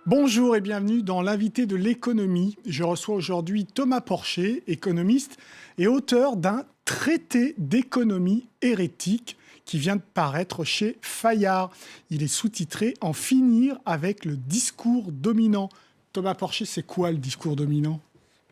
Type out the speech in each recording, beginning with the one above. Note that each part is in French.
Bonjour et bienvenue dans l'invité de l'économie. Je reçois aujourd'hui Thomas Porcher, économiste et auteur d'un traité d'économie hérétique qui vient de paraître chez Fayard. Il est sous-titré « En finir avec le discours dominant ». Thomas Porcher, c'est quoi le discours dominant ?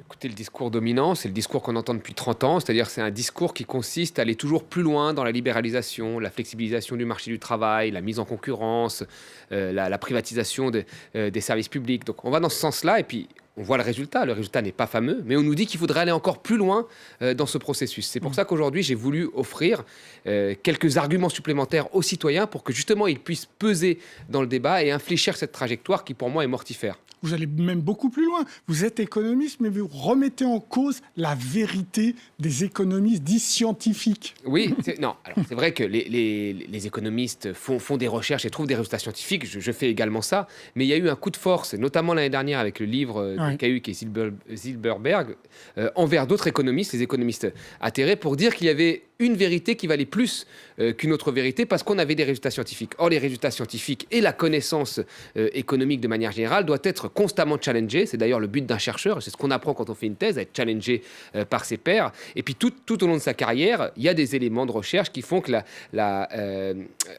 Écoutez, le discours dominant, c'est le discours qu'on entend depuis 30 ans, c'est-à-dire c'est un discours qui consiste à aller toujours plus loin dans la libéralisation, la flexibilisation du marché du travail, la mise en concurrence, la privatisation des services publics. Donc on va dans ce sens-là et puis on voit le résultat. Le résultat n'est pas fameux, mais on nous dit qu'il faudrait aller encore plus loin dans ce processus. C'est pour ça qu'aujourd'hui, j'ai voulu offrir quelques arguments supplémentaires aux citoyens pour que justement ils puissent peser dans le débat et infléchir cette trajectoire qui pour moi est mortifère. Vous allez même beaucoup plus loin. Vous êtes économiste, mais vous remettez en cause la vérité des économistes dits scientifiques. Oui, c'est vrai que les économistes font des recherches et trouvent des résultats scientifiques. Je fais également ça. Mais il y a eu un coup de force, notamment l'année dernière avec le livre de Cahuc et Zilberberg, envers d'autres économistes, les économistes atterrés, pour dire qu'il y avait une vérité qui valait plus qu'une autre vérité parce qu'on avait des résultats scientifiques. Or, les résultats scientifiques et la connaissance économique de manière générale doit être constamment challengée. C'est d'ailleurs le but d'un chercheur. C'est ce qu'on apprend quand on fait une thèse, à être challengé par ses pairs. Et puis, tout au long de sa carrière, il y a des éléments de recherche qui font que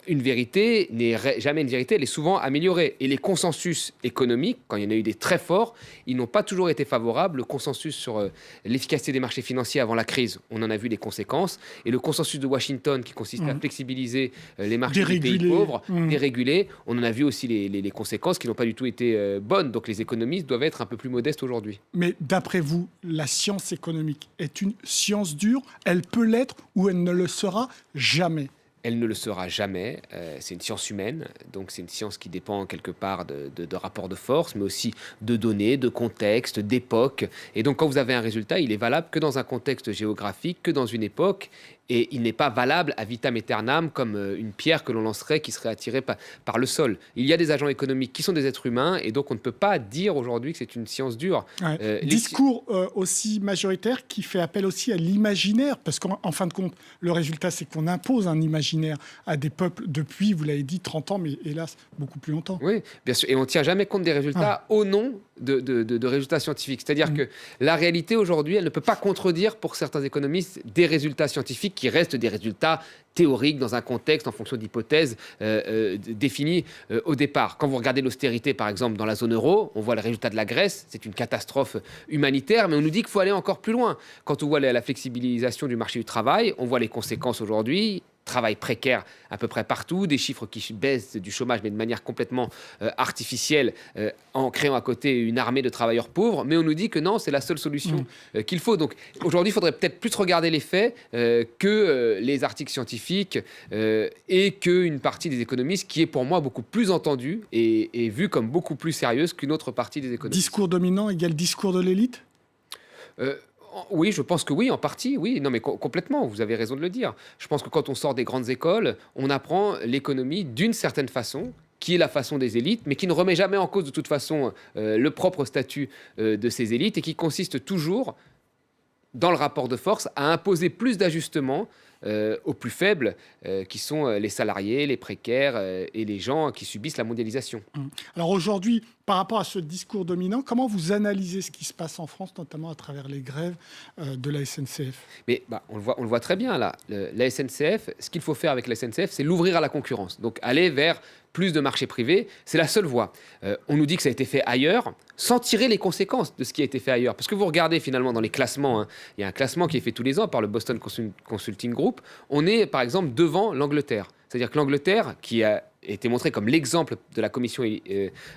une vérité n'est jamais une vérité. Elle est souvent améliorée. Et les consensus économiques, quand il y en a eu des très forts, ils n'ont pas toujours été favorables. Le consensus sur l'efficacité des marchés financiers avant la crise, on en a vu les conséquences. Et le consensus de Washington qui consiste à flexibiliser les marchés des pays pauvres, déréguler, on en a vu aussi les conséquences qui n'ont pas du tout été bonnes. Donc les économistes doivent être un peu plus modestes aujourd'hui. Mais d'après vous, la science économique est une science dure ? Elle peut l'être ou elle ne le sera jamais ? Elle ne le sera jamais. C'est une science humaine, donc c'est une science qui dépend quelque part de rapports de force, mais aussi de données, de contexte, d'époque. Et donc quand vous avez un résultat, il est valable que dans un contexte géographique, que dans une époque, et il n'est pas valable à vitam aeternam comme une pierre que l'on lancerait qui serait attirée par le sol. Il y a des agents économiques qui sont des êtres humains, et donc on ne peut pas dire aujourd'hui que c'est une science dure. Discours aussi majoritaire qui fait appel aussi à l'imaginaire, parce qu'en fin de compte, le résultat, c'est qu'on impose un imaginaire à des peuples depuis, vous l'avez dit, 30 ans, mais hélas, beaucoup plus longtemps. Oui, bien sûr, et on ne tient jamais compte des résultats au nom de résultats scientifiques. C'est-à-dire que la réalité aujourd'hui, elle ne peut pas contredire pour certains économistes des résultats scientifiques qui restent des résultats théoriques dans un contexte en fonction d'hypothèses définies au départ. Quand vous regardez l'austérité, par exemple, dans la zone euro, on voit le résultat de la Grèce, c'est une catastrophe humanitaire, mais on nous dit qu'il faut aller encore plus loin. Quand on voit la flexibilisation du marché du travail, on voit les conséquences aujourd'hui. Travail précaire à peu près partout, des chiffres qui baissent du chômage, mais de manière complètement artificielle, en créant à côté une armée de travailleurs pauvres. Mais on nous dit que non, c'est la seule solution qu'il faut. Donc aujourd'hui, il faudrait peut-être plus regarder les faits que les articles scientifiques et qu'une partie des économistes qui est pour moi beaucoup plus entendue et vue comme beaucoup plus sérieuse qu'une autre partie des économistes. Discours dominant égale discours de l'élite ? Oui, je pense que oui, en partie, oui. Non, mais complètement, vous avez raison de le dire. Je pense que quand on sort des grandes écoles, on apprend l'économie d'une certaine façon, qui est la façon des élites, mais qui ne remet jamais en cause de toute façon le propre statut de ces élites et qui consiste toujours, dans le rapport de force, à imposer plus d'ajustements aux plus faibles, qui sont les salariés, les précaires et les gens qui subissent la mondialisation. Alors aujourd'hui, par rapport à ce discours dominant, comment vous analysez ce qui se passe en France, notamment à travers les grèves de la SNCF ? Mais on le voit très bien là. La SNCF, ce qu'il faut faire avec la SNCF, c'est l'ouvrir à la concurrence. Donc aller vers plus de marchés privés, c'est la seule voie. On nous dit que ça a été fait ailleurs, sans tirer les conséquences de ce qui a été fait ailleurs. Parce que vous regardez finalement dans les classements, il y a un classement qui est fait tous les ans par le Boston Consulting Group. On est par exemple devant l'Angleterre. C'est-à-dire que l'Angleterre, qui a été montrée comme l'exemple de la Commission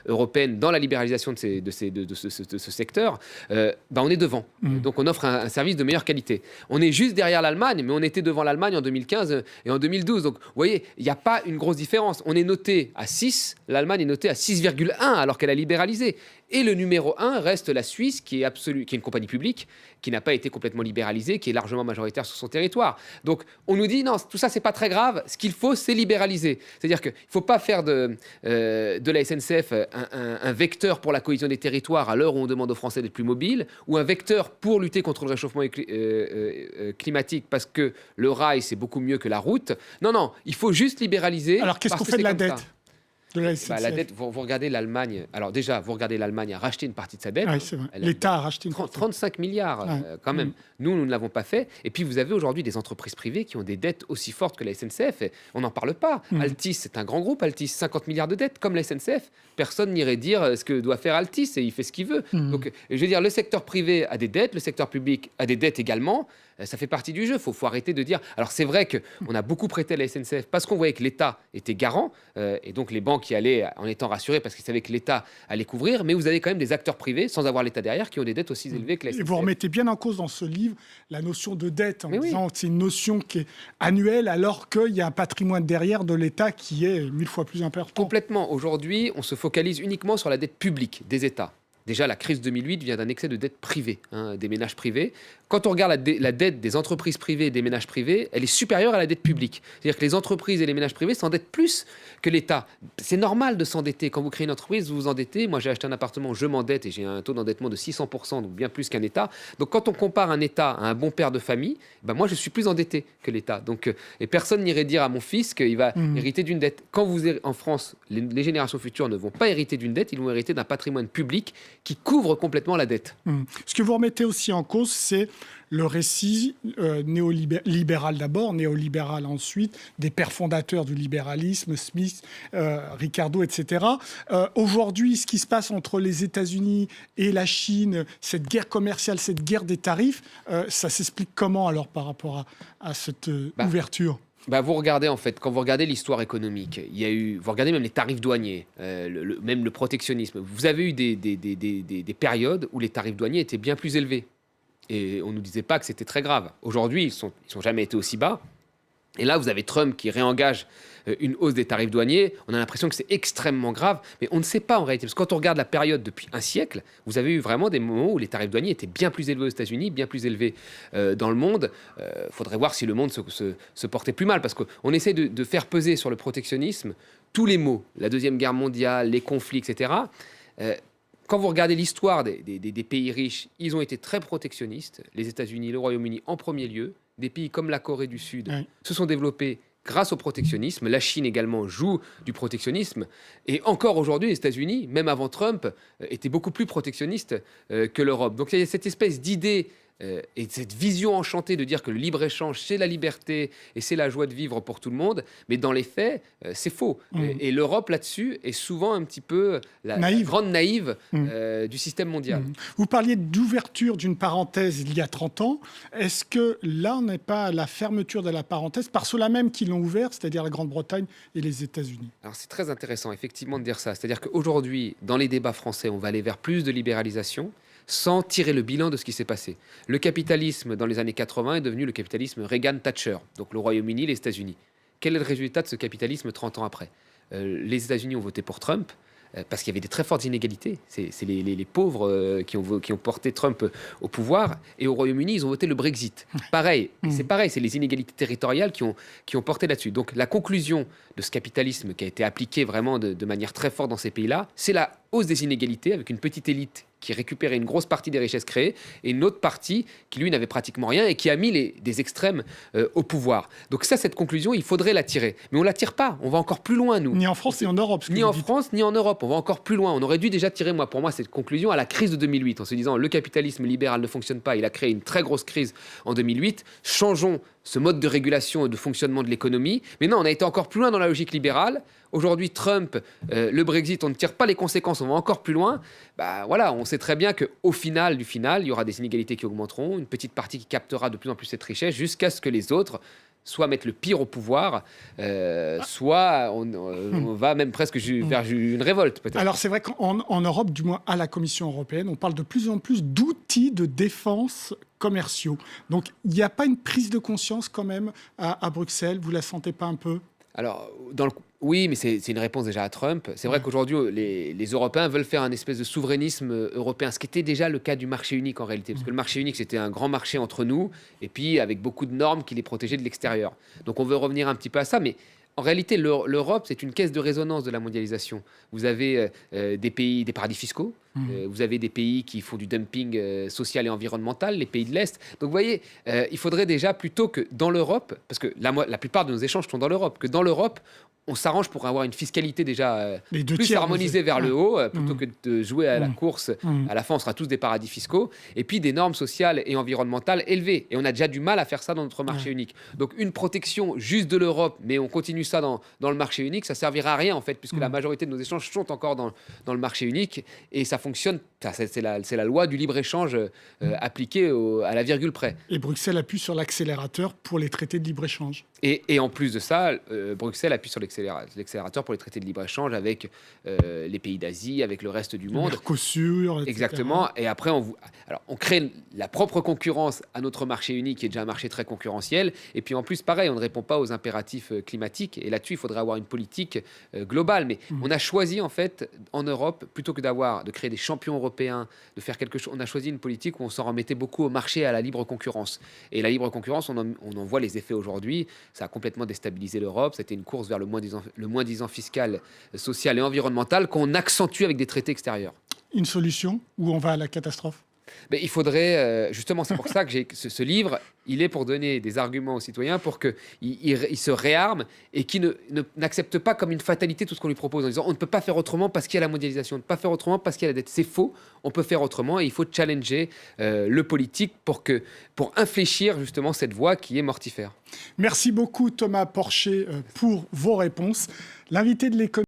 européenne dans la libéralisation de ce secteur, on est devant. Donc on offre un service de meilleure qualité. On est juste derrière l'Allemagne, mais on était devant l'Allemagne en 2015 et en 2012. Donc vous voyez, il n'y a pas une grosse différence. On est noté à 6, l'Allemagne est notée à 6,1 alors qu'elle a libéralisé. Et le numéro 1 reste la Suisse, qui est une compagnie publique, qui n'a pas été complètement libéralisée, qui est largement majoritaire sur son territoire. Donc on nous dit, non, tout ça, c'est pas très grave. Ce qu'il faut, c'est libéraliser. C'est-à-dire qu'il ne faut pas faire de la SNCF un vecteur pour la cohésion des territoires à l'heure où on demande aux Français d'être plus mobiles, ou un vecteur pour lutter contre le réchauffement climatique, parce que le rail, c'est beaucoup mieux que la route. Non, il faut juste libéraliser. Alors qu'est-ce qu'on fait de la dette ? de la Bah, la SNCF. dette, vous regardez l'Allemagne. Alors déjà, vous regardez l'Allemagne a racheté une partie de sa dette. Oui, c'est vrai. Elle a L'État a racheté une 35 milliards Ouais. quand même. Nous ne l'avons pas fait. Et puis vous avez aujourd'hui des entreprises privées qui ont des dettes aussi fortes que la SNCF. Et on n'en parle pas. Altis, c'est un grand groupe. Altis, 50 milliards de dettes, comme la SNCF. Personne n'irait dire ce que doit faire Altis et il fait ce qu'il veut. Donc, je veux dire, le secteur privé a des dettes, le secteur public a des dettes également. Ça fait partie du jeu. Faut arrêter de dire. Alors c'est vrai qu'on a beaucoup prêté à la SNCF parce qu'on voyait que l'État était garant et donc les banques y allaient en étant rassurées parce qu'ils savaient que l'État allait couvrir. Mais vous avez quand même des acteurs privés sans avoir l'État derrière qui ont des dettes aussi élevées que la Et SNCF. vous remettez bien en cause dans ce livre la notion de dette en Mais oui. disant que c'est une notion qui est annuelle alors qu'il y a un patrimoine derrière de l'État qui est 1000 fois plus important. Complètement. Aujourd'hui, on se focalise uniquement sur la dette publique des États. Déjà, la crise 2008 vient d'un excès de dette privée, des ménages privés. Quand on regarde la dette des entreprises privées et des ménages privés, elle est supérieure à la dette publique. C'est-à-dire que les entreprises et les ménages privés s'endettent plus que l'État. C'est normal de s'endetter. Quand vous créez une entreprise, vous vous endettez. Moi, j'ai acheté un appartement, je m'endette et j'ai un taux d'endettement de 600%, donc bien plus qu'un État. Donc, quand on compare un État à un bon père de famille, ben moi, je suis plus endetté que l'État. Donc, et personne n'irait dire à mon fils qu'il va hériter d'une dette. Quand en France, les générations futures ne vont pas hériter d'une dette, ils vont hériter d'un patrimoine public qui couvre complètement la dette. Ce que vous remettez aussi en cause, c'est le récit néolibéral d'abord, néolibéral ensuite, des pères fondateurs du libéralisme, Smith, Ricardo, etc. Aujourd'hui, ce qui se passe entre les États-Unis et la Chine, cette guerre commerciale, cette guerre des tarifs, ça s'explique comment alors par rapport à cette ouverture ? Vous regardez en fait, quand vous regardez l'histoire économique, vous regardez même les tarifs douaniers, même le protectionnisme. Vous avez eu des périodes où les tarifs douaniers étaient bien plus élevés. Et on ne nous disait pas que c'était très grave. Aujourd'hui, ils sont jamais été aussi bas. Et là, vous avez Trump qui réengage une hausse des tarifs douaniers. On a l'impression que c'est extrêmement grave, mais on ne sait pas en réalité. Parce que quand on regarde la période depuis un siècle, vous avez eu vraiment des moments où les tarifs douaniers étaient bien plus élevés aux États-Unis, bien plus élevés dans le monde. Il faudrait voir si le monde se portait plus mal, parce qu'on essaie de faire peser sur le protectionnisme tous les maux, la Deuxième Guerre mondiale, les conflits, etc. Quand vous regardez l'histoire des pays riches, ils ont été très protectionnistes. Les États-Unis, le Royaume-Uni en premier lieu. Des pays comme la Corée du Sud se sont développés grâce au protectionnisme. La Chine également joue du protectionnisme. Et encore aujourd'hui, les États-Unis, même avant Trump, étaient beaucoup plus protectionnistes que l'Europe. Donc il y a cette espèce d'idée et cette vision enchantée de dire que le libre-échange, c'est la liberté et c'est la joie de vivre pour tout le monde. Mais dans les faits, c'est faux. Et l'Europe, là-dessus, est souvent un petit peu la grande naïve du système mondial. Vous parliez d'ouverture d'une parenthèse il y a 30 ans. Est-ce que là, on n'est pas à la fermeture de la parenthèse par ceux-là même qui l'ont ouverte, c'est-à-dire la Grande-Bretagne et les États-Unis ? Alors c'est très intéressant, effectivement, de dire ça. C'est-à-dire qu'aujourd'hui, dans les débats français, on va aller vers plus de libéralisation, sans tirer le bilan de ce qui s'est passé. Le capitalisme, dans les années 80, est devenu le capitalisme Reagan-Thatcher, donc le Royaume-Uni, les États-Unis. Quel est le résultat de ce capitalisme 30 ans après ? Les États-Unis ont voté pour Trump, parce qu'il y avait des très fortes inégalités. C'est les pauvres qui ont porté Trump au pouvoir. Et au Royaume-Uni, ils ont voté le Brexit. Pareil, c'est les inégalités territoriales qui ont porté là-dessus. Donc la conclusion de ce capitalisme qui a été appliqué vraiment de manière très forte dans ces pays-là, c'est la hausse des inégalités avec une petite élite qui récupérait une grosse partie des richesses créées et une autre partie qui, lui, n'avait pratiquement rien et qui a mis des extrêmes au pouvoir. Donc ça, cette conclusion, il faudrait la tirer. Mais on ne la tire pas. On va encore plus loin, nous. Ni en France, ni en Europe. Ni en France, ni en Europe. On va encore plus loin. On aurait dû déjà tirer, pour moi, cette conclusion à la crise de 2008, en se disant le capitalisme libéral ne fonctionne pas. Il a créé une très grosse crise en 2008. Changeons ce mode de régulation et de fonctionnement de l'économie. Mais non, on a été encore plus loin dans la logique libérale. Aujourd'hui, Trump, le Brexit, on ne tire pas les conséquences, on va encore plus loin. Voilà, on sait très bien qu'au final, il y aura des inégalités qui augmenteront, une petite partie qui captera de plus en plus cette richesse, jusqu'à ce que les autres soit mettre le pire au pouvoir, soit on va même presque vers une révolte, peut-être. Alors, c'est vrai qu'en Europe, du moins à la Commission européenne, on parle de plus en plus d'outils de défense commerciaux. Donc, il n'y a pas une prise de conscience quand même à Bruxelles. Vous ne la sentez pas un peu ? Alors, oui, mais c'est une réponse déjà à Trump. C'est vrai qu'aujourd'hui, les Européens veulent faire un espèce de souverainisme européen, ce qui était déjà le cas du marché unique en réalité. Parce que le marché unique, c'était un grand marché entre nous, et puis avec beaucoup de normes qui les protégeaient de l'extérieur. Donc on veut revenir un petit peu à ça, mais en réalité, l'Europe, c'est une caisse de résonance de la mondialisation. Vous avez des paradis fiscaux, Vous avez des pays qui font du dumping social et environnemental, les pays de l'Est. Donc vous voyez, il faudrait déjà plutôt que dans l'Europe, parce que la plupart de nos échanges sont dans l'Europe, que dans l'Europe, on s'arrange pour avoir une fiscalité déjà plus harmonisée vers le haut, plutôt que de jouer à la course. À la fin, on sera tous des paradis fiscaux. Et puis des normes sociales et environnementales élevées. Et on a déjà du mal à faire ça dans notre marché unique. Donc une protection juste de l'Europe, mais on continue ça dans le marché unique, ça servira à rien en fait, puisque la majorité de nos échanges sont encore dans le marché unique. Et ça fonctionne, c'est la loi du libre-échange appliquée à la virgule près. Et Bruxelles appuie sur l'accélérateur pour les traités de libre-échange. Et en plus de ça, Bruxelles appuie sur l'accélérateur pour les traités de libre-échange avec les pays d'Asie, avec le reste du monde. Mercosur, etc. Exactement. Et après, on crée la propre concurrence à notre marché unique, qui est déjà un marché très concurrentiel. Et puis en plus, pareil, on ne répond pas aux impératifs climatiques. Et là-dessus, il faudrait avoir une politique globale. Mais on a choisi, en fait, en Europe, plutôt que de créer des champions européens, de faire quelque chose, on a choisi une politique où on s'en remettait beaucoup au marché et à la libre concurrence. Et la libre concurrence, on en voit les effets aujourd'hui. Ça a complètement déstabilisé l'Europe. C'était une course vers le moins-disant fiscal, social et environnemental qu'on accentue avec des traités extérieurs. Une solution où on va à la catastrophe? Mais il faudrait, justement, c'est pour ça que j'ai ce livre, il est pour donner des arguments aux citoyens pour qu'ils se réarment et qu'ils n'acceptent pas comme une fatalité tout ce qu'on lui propose en disant on ne peut pas faire autrement parce qu'il y a la mondialisation, on ne peut pas faire autrement parce qu'il y a la dette. C'est faux, on peut faire autrement et il faut challenger le politique pour infléchir justement cette voie qui est mortifère. Merci beaucoup Thomas Porcher pour vos réponses. L'invité de l'économie